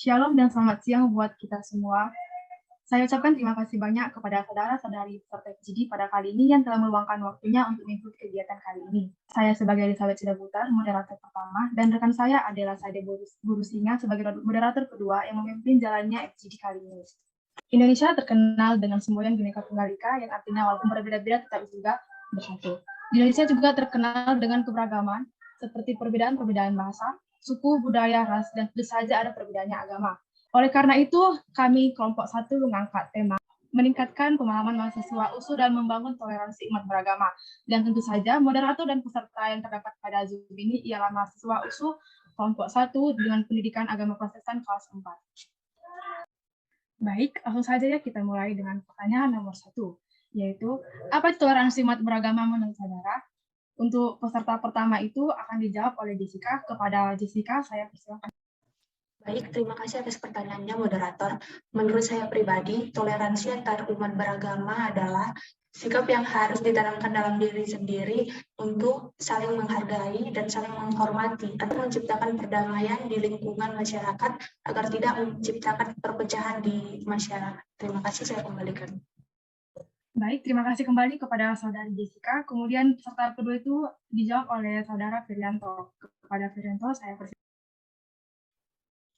Shalom dan selamat siang buat kita semua. Saya ucapkan terima kasih banyak kepada saudara-saudari peserta FGD pada kali ini yang telah meluangkan waktunya untuk mengikuti kegiatan kali ini. Saya sebagai Elizabeth Sidaputar, moderator pertama, dan rekan saya adalah Sade Guru Singa sebagai moderator kedua yang memimpin jalannya FGD kali ini. Indonesia terkenal dengan semboyan Bhinneka Tunggal Ika yang artinya walaupun berbeda-beda tetap juga bersatu. Indonesia juga terkenal dengan keberagaman seperti perbedaan-perbedaan bahasa, suku, budaya, ras, dan tentu saja ada perbedaannya agama. Oleh karena itu, kami kelompok 1 mengangkat tema meningkatkan pemahaman mahasiswa USU dan membangun toleransi umat beragama. Dan tentu saja moderator dan peserta yang terdapat pada Zoom ini ialah mahasiswa USU kelompok 1 dengan pendidikan agama Protestan kelas 4. Baik, langsung saja ya kita mulai dengan pertanyaan nomor 1, yaitu apa toleransi umat beragama menurut saudara? Untuk peserta pertama itu akan dijawab oleh Jessica. Kepada Jessica, saya persilakan. Baik, terima kasih atas pertanyaannya, moderator. Menurut saya pribadi, toleransi antar umat beragama adalah sikap yang harus ditanamkan dalam diri sendiri untuk saling menghargai dan saling menghormati, atau menciptakan perdamaian di lingkungan masyarakat agar tidak menciptakan perpecahan di masyarakat. Terima kasih, saya kembalikan. Baik, terima kasih kembali kepada saudari Jessica. Kemudian peserta kedua itu dijawab oleh saudara Firianto. Kepada Firianto, saya persilakan.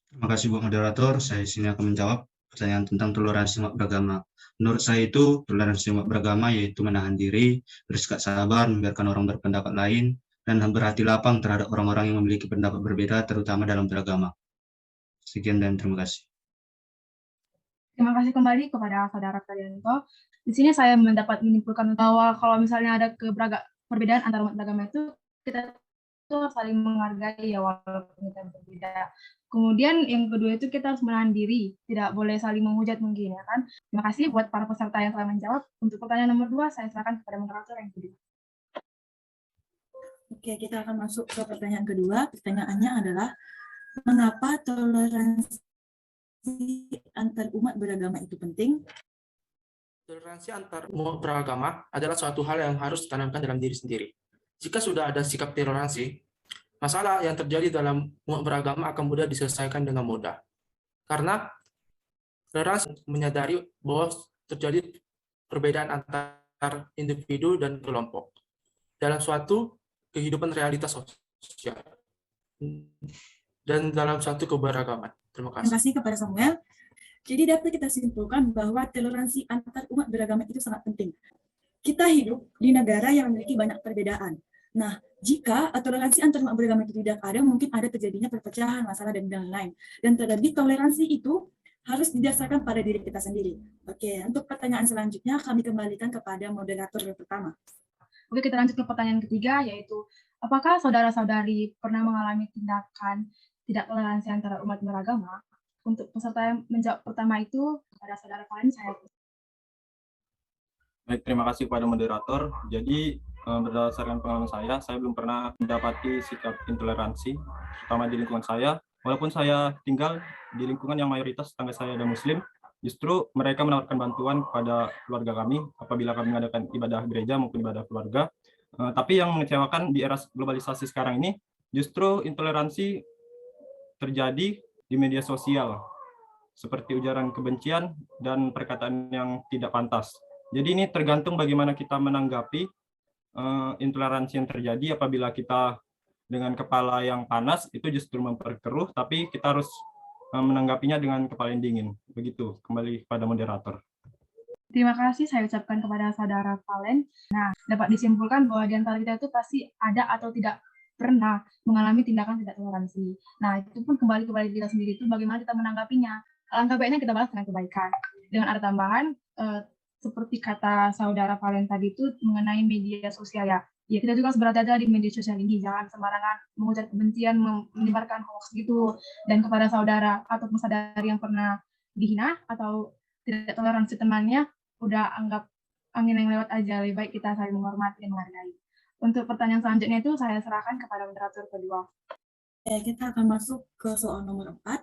Terima kasih Bu Moderator, saya sini akan menjawab pertanyaan tentang toleransi umat beragama. Menurut saya itu, toleransi umat beragama yaitu menahan diri, bersikap sabar, membiarkan orang berpendapat lain, dan berhati lapang terhadap orang-orang yang memiliki pendapat berbeda, terutama dalam beragama. Sekian dan terima kasih. Terima kasih kembali kepada saudara Firianto. Di sini saya mendapat menyimpulkan bahwa kalau misalnya ada perbedaan antara umat beragama itu, kita itu saling menghargai ya walaupun kita berbeda. Kemudian yang kedua itu kita harus menahan diri, tidak boleh saling menghujat mungkin ya kan. Terima kasih buat para peserta yang telah menjawab. Untuk pertanyaan nomor 2, saya silakan kepada moderator yang kedua. Oke, kita akan masuk ke pertanyaan kedua. Pertanyaannya adalah, mengapa toleransi antar umat beragama itu penting? Toleransi antar umat beragama adalah suatu hal yang harus ditanamkan dalam diri sendiri. Jika sudah ada sikap toleransi, masalah yang terjadi dalam umat beragama akan mudah diselesaikan dengan mudah. Karena toleransi menyadari bahwa terjadi perbedaan antar individu dan kelompok dalam suatu kehidupan realitas sosial dan dalam suatu keberagaman. Terima kasih. Terima kasih kepada Samuel. Jadi dapat kita simpulkan bahwa toleransi antar umat beragama itu sangat penting. Kita hidup di negara yang memiliki banyak perbedaan. Nah, jika toleransi antar umat beragama itu tidak ada, mungkin ada terjadinya perpecahan, masalah, dan lain-lain. Dan terlebih toleransi itu harus didasarkan pada diri kita sendiri. Oke, untuk pertanyaan selanjutnya kami kembalikan kepada moderator yang pertama. Oke, kita lanjut ke pertanyaan ketiga, yaitu apakah saudara-saudari pernah mengalami tindakan tidak toleransi antara umat beragama? Untuk peserta yang menjawab pertama itu, kepada saudara kalian saya. Baik, terima kasih kepada moderator. Jadi berdasarkan pengalaman saya belum pernah mendapati sikap intoleransi, terutama di lingkungan saya. Walaupun saya tinggal di lingkungan yang mayoritas tetangga saya ada Muslim, justru mereka menawarkan bantuan kepada keluarga kami apabila kami mengadakan ibadah gereja maupun ibadah keluarga. Tapi yang mengecewakan di era globalisasi sekarang ini, justru intoleransi terjadi di media sosial, seperti ujaran kebencian dan perkataan yang tidak pantas. Jadi ini tergantung bagaimana kita menanggapi intoleransi yang terjadi. Apabila kita dengan kepala yang panas, itu justru memperkeruh, tapi kita harus menanggapinya dengan kepala yang dingin. Begitu, kembali kepada moderator. Terima kasih saya ucapkan kepada saudara Valen. Nah, dapat disimpulkan bahwa di antara kita itu pasti ada atau tidak pernah mengalami tindakan tidak toleransi. Nah, itu pun kembali kepada kita sendiri itu bagaimana kita menanggapinya. Alangkah baiknya kita balas dengan kebaikan. Dengan ada tambahan, seperti kata saudara Valen tadi itu mengenai media sosial ya. Ya, kita juga harus berhati-hati di media sosial ini. Jangan sembarangan mengujar kebencian, menyebarkan hoax gitu. Dan kepada saudara atau saudari yang pernah dihina atau tidak toleransi temannya, udah anggap angin yang lewat aja. Lebih baik kita saling menghormati dan menghargai. Untuk pertanyaan selanjutnya itu saya serahkan kepada moderator kedua. Kita akan masuk ke soal nomor 4.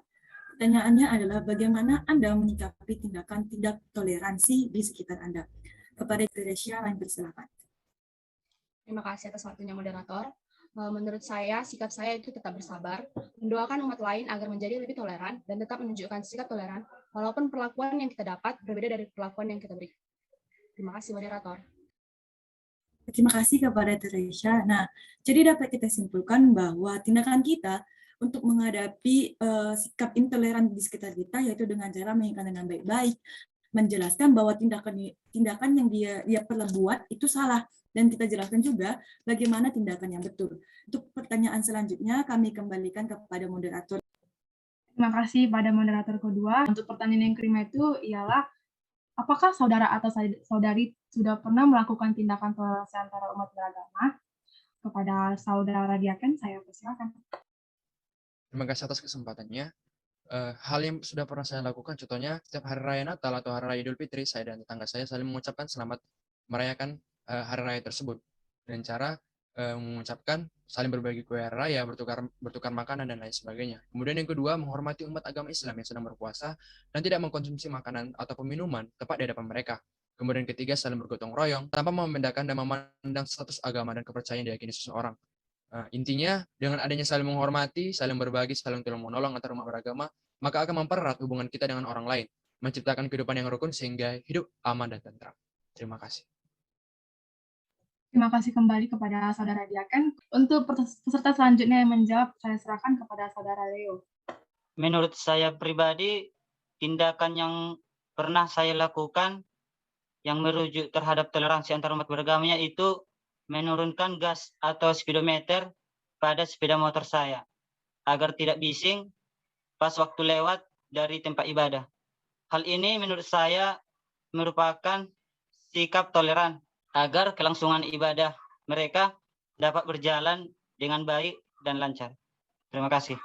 Pertanyaannya adalah bagaimana Anda menyikapi tindakan tidak toleransi di sekitar Anda? Kepada Teresia, lain persilakan. Terima kasih atas waktunya moderator. menurut saya, sikap saya itu tetap bersabar, mendoakan umat lain agar menjadi lebih toleran, dan tetap menunjukkan sikap toleran, walaupun perlakuan yang kita dapat berbeda dari perlakuan yang kita berikan. Terima kasih, moderator. Terima kasih kepada Teresia. Nah, jadi dapat kita simpulkan bahwa tindakan kita untuk menghadapi sikap intoleran di sekitar kita, yaitu dengan cara mengingatkan dengan baik-baik, menjelaskan bahwa tindakan yang dia perlu buat itu salah, dan kita jelaskan juga bagaimana tindakan yang betul. Untuk pertanyaan selanjutnya, kami kembalikan kepada moderator. Terima kasih pada moderator kedua. Untuk pertanyaan yang kelima itu ialah, apakah saudara atau saudari sudah pernah melakukan tindakan toleransi antara umat beragama? Kepada saudara Diaken, saya persilakan. Terima kasih atas kesempatannya. Hal yang sudah pernah saya lakukan, contohnya setiap hari raya Natal atau hari raya Idul Fitri, saya dan tetangga saya saling mengucapkan selamat merayakan hari raya tersebut. Dan cara mengucapkan saling berbagi kue raya, bertukar makanan, dan lain sebagainya. Kemudian yang kedua, menghormati umat agama Islam yang sedang berpuasa dan tidak mengkonsumsi makanan atau minuman tepat di hadapan mereka. Kemudian ketiga, saling bergotong royong tanpa membedakan dan memandang status agama dan kepercayaan diyakini seseorang. Intinya, dengan adanya saling menghormati, saling berbagi, saling tolong-menolong antar umat beragama, maka akan mempererat hubungan kita dengan orang lain, menciptakan kehidupan yang rukun sehingga hidup aman dan tentram. Terima kasih. Terima kasih kembali kepada saudara Diaken. Untuk peserta selanjutnya yang menjawab, saya serahkan kepada saudara Leo. Menurut saya pribadi, tindakan yang pernah saya lakukan yang merujuk terhadap toleransi antar umat beragama itu menurunkan gas atau speedometer pada sepeda motor saya agar tidak bising pas waktu lewat dari tempat ibadah. Hal ini menurut saya merupakan sikap toleran agar kelangsungan ibadah mereka dapat berjalan dengan baik dan lancar. Terima kasih.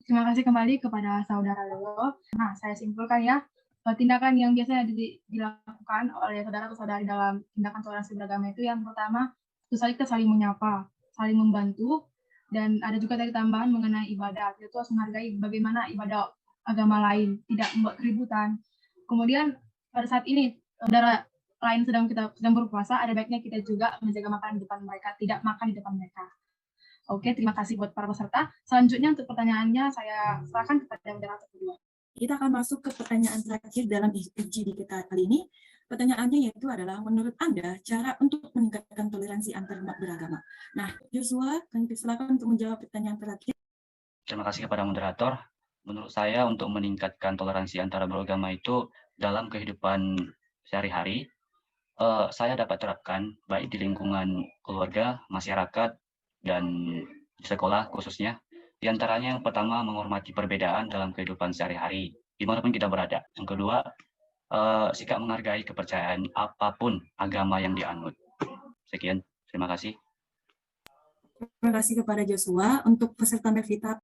Terima kasih kembali kepada saudara Leo. Nah, saya simpulkan ya, tindakan yang biasanya dilakukan oleh saudara atau saudari dalam tindakan toleransi beragama itu yang pertama, itu kita saling menyapa, saling membantu, dan ada juga dari tambahan mengenai ibadah. Kita harus menghargai bagaimana ibadah agama lain, tidak membuat keributan. Kemudian pada saat ini saudara lain sedang berpuasa, ada baiknya kita juga menjaga makanan di depan mereka, tidak makan di depan mereka. Oke, terima kasih buat para peserta. Selanjutnya untuk pertanyaannya saya serahkan kepada moderator kedua. Kita akan masuk ke pertanyaan terakhir dalam FGD kita kali ini. Pertanyaannya yaitu adalah, menurut Anda, cara untuk meningkatkan toleransi antar umat beragama. Nah, Joshua, kami persilakan untuk menjawab pertanyaan terakhir. Terima kasih kepada moderator. Menurut saya, untuk meningkatkan toleransi antara beragama itu dalam kehidupan sehari-hari, saya dapat terapkan baik di lingkungan keluarga, masyarakat, dan di sekolah khususnya. Di antaranya yang pertama, menghormati perbedaan dalam kehidupan sehari-hari, dimanapun kita berada. Yang kedua, sikap menghargai kepercayaan apapun agama yang dianut. Sekian, terima kasih. Terima kasih kepada Joshua. Untuk peserta Melvita,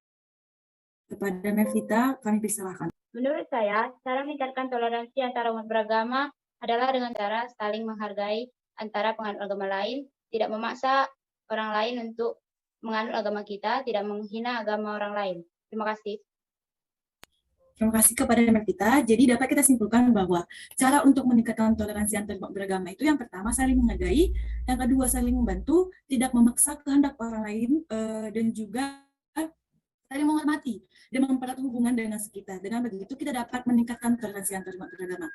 kepada Melvita, kami persilakan. Menurut saya, cara meningkatkan toleransi antara umat beragama adalah dengan cara saling menghargai antara penganut agama lain, tidak memaksa orang lain untuk menganut agama kita, tidak menghina agama orang lain. Terima kasih. Terima kasih kepada Melvita. Jadi dapat kita simpulkan bahwa cara untuk meningkatkan toleransi antar umat beragama itu yang pertama saling menghargai, yang kedua saling membantu, tidak memaksa kehendak orang lain, dan juga saling menghormati dan mempererat hubungan dengan sekitar. Dengan begitu kita dapat meningkatkan toleransi antar umat beragama.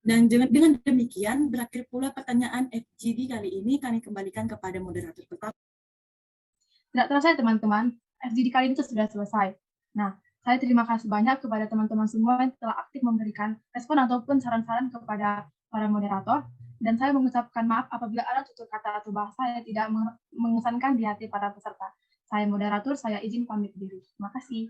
Dan dengan demikian berakhir pula pertanyaan FGD kali ini. Kami kembalikan kepada moderator pertama. Tidak terasa teman-teman, FGD kali ini sudah selesai. Nah, saya terima kasih banyak kepada teman-teman semua yang telah aktif memberikan respon ataupun saran-saran kepada para moderator. Dan saya mengucapkan maaf apabila ada tutur kata atau bahasa yang tidak mengesankan di hati para peserta. Saya moderator, saya izin pamit diri. Terima kasih.